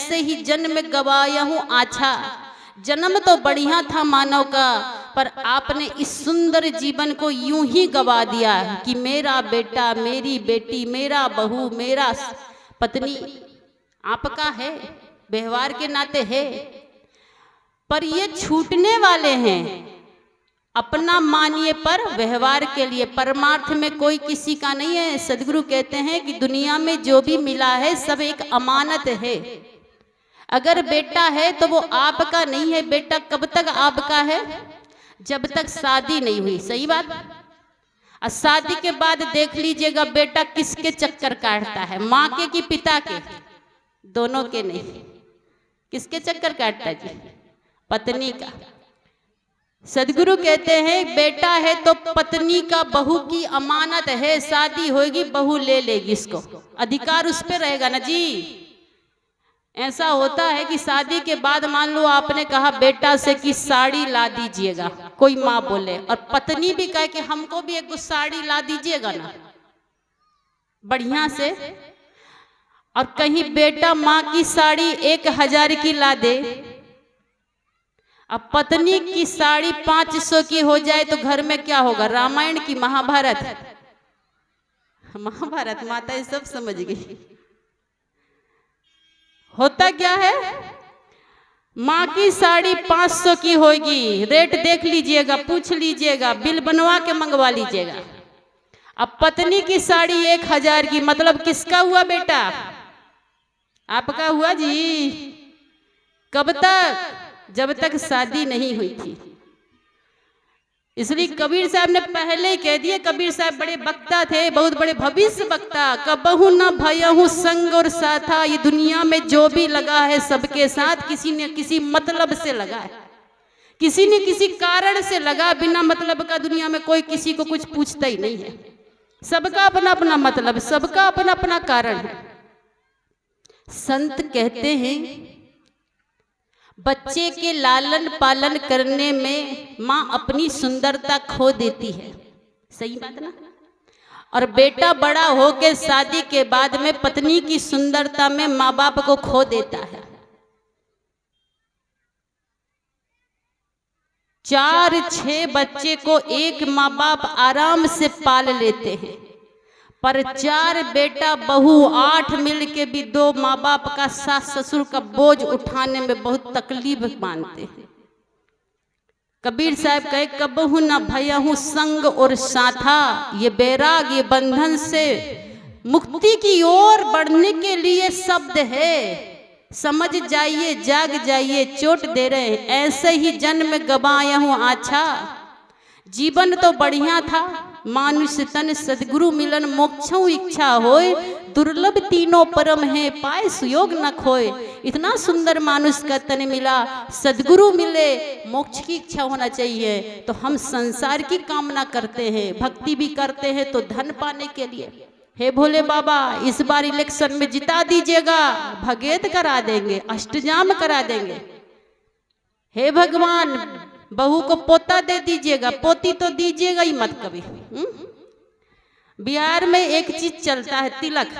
ऐसे ही जन्म गवाया हूँ आछा। जन्म तो बढ़िया था मानव का, पर आपने इस सुंदर जीवन को यूं ही गवा दिया कि मेरा बेटा, मेरी बेटी, मेरा बहू, मेरा पत्नी आपका है, व्यवहार के नाते है, पर ये छूटने वाले हैं। अपना मानिए पर व्यवहार के लिए, परमार्थ में कोई किसी का नहीं है। सदगुरु कहते हैं कि दुनिया में जो भी मिला है सब एक अमानत है। अगर बेटा है तो वो आपका नहीं है। बेटा कब तक आपका है? जब तक शादी नहीं हुई। सही बात। और शादी के बाद देख लीजिएगा बेटा किसके चक्कर काटता है, माँ के कि पिता के? दोनों के नहीं। किसके चक्कर काटता है जी? पत्नी का। सदगुरु कहते हैं बेटा है तो पत्नी का, बहू की अमानत है। शादी होगी बहू ले लेगी, इसको अधिकार उस पर रहेगा ना जी। ऐसा होता है कि शादी के बाद मान लो आपने कहा बेटा से कि साड़ी ला दीजिएगा, कोई माँ बोले, और पत्नी भी कहे कि हमको भी एक साड़ी ला दीजिएगा ना बढ़िया से, और कहीं बेटा माँ की साड़ी 1000 की ला दे, अब पत्नी की साड़ी 500 की हो जाए तो घर में क्या होगा? रामायण की महाभारत? महाभारत माता ये सब समझ गई। होता क्या है, माँ की साड़ी 500 की होगी, रेट देख लीजिएगा, पूछ लीजिएगा, बिल बनवा के मंगवा लीजिएगा। अब पत्नी की साड़ी 1000 की, मतलब किसका हुआ बेटा? आपका हुआ जी। कब तक? जब तक शादी नहीं हुई थी। इसलिए कबीर साहब ने पहले ही कह दिया, कबीर साहब बड़े वक्ता थे, बहुत बड़े भविष्य वक्ता। कबहू न भयहु संग और साथा, ये दुनिया में जो भी लगा है सबके साथ किसी न किसी मतलब से लगा है, किसी न किसी कारण से लगा। बिना मतलब का दुनिया में कोई किसी को कुछ पूछता ही नहीं है। सबका अपना अपना मतलब, सबका अपना अपना कारण है। संत कहते हैं बच्चे के लालन पालन करने में माँ अपनी सुंदरता खो देती है। सही बात ना? और बेटा बड़ा होकर शादी के बाद में पत्नी की सुंदरता में माँ बाप को खो देता है। 4-6 बच्चे को एक माँ बाप आराम से पाल लेते हैं, पर 4 बेटा बहू 8 मिल के भी 2 माँ बाप का, सास ससुर का बोझ उठाने में बहुत तकलीफ मानते हैं। कबीर साहब कहे कबहू न भयहु संग और साथा, ये बैराग, ये बंधन से मुक्ति की ओर बढ़ने के लिए शब्द है। समझ जाइए, जाग जाइए, चोट दे रहे हैं। ऐसे ही जन्म गवाया हूँ आछा। जीवन तो बढ़िया था, मानुष तन सदगुरु मिलन मोक्षों इच्छा होए, दुर्लभ तीनों परम है पाए सुयोग न खोए। इतना सुंदर मानुष का तन मिला, सदगुरु मिले, मोक्ष की इच्छा होना चाहिए। तो हम संसार की कामना करते हैं, भक्ति भी करते हैं तो धन पाने के लिए। हे भोले बाबा इस बार इलेक्शन में जिता दीजिएगा, भगेत करा देंगे, अष्टजाम करा देंगे। हे भगवान बहू को पोता दे दीजिएगा, पोती तो दीजिएगा ही मत कभी। बिहार में एक चीज चलता है, तिलक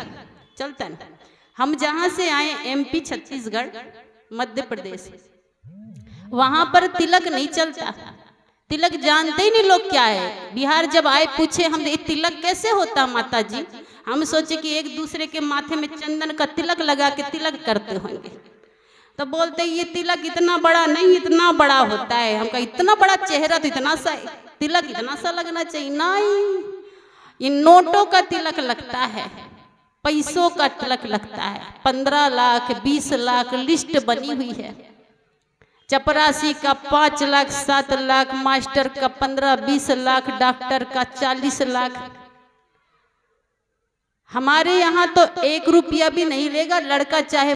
चलता है। हम जहां से आए MP छत्तीसगढ़ मध्य प्रदेश, वहां पर तिलक नहीं चलता। तिलक जानते ही नहीं लोग क्या है। बिहार जब आए पूछे हम तिलक कैसे होता माता जी, हम सोचे कि एक दूसरे के माथे में चंदन का तिलक लगा के तिलक करते होंगे। तो बोलते ये तिलक इतना बड़ा नहीं, इतना बड़ा होता है। हमका इतना बड़ा चेहरा तो इतना सा तिलक इतना सा लगना चाहिए। नहीं, ये नोटों का तिलक लगता है, पैसों का तिलक लगता है। 15 लाख 20 लाख लिस्ट बनी हुई है। चपरासी का 5 लाख 7 लाख, मास्टर का 15-20 लाख, डॉक्टर का 40 लाख। हमारे यहाँ तो 1 रुपया भी नहीं लेगा लड़का, चाहे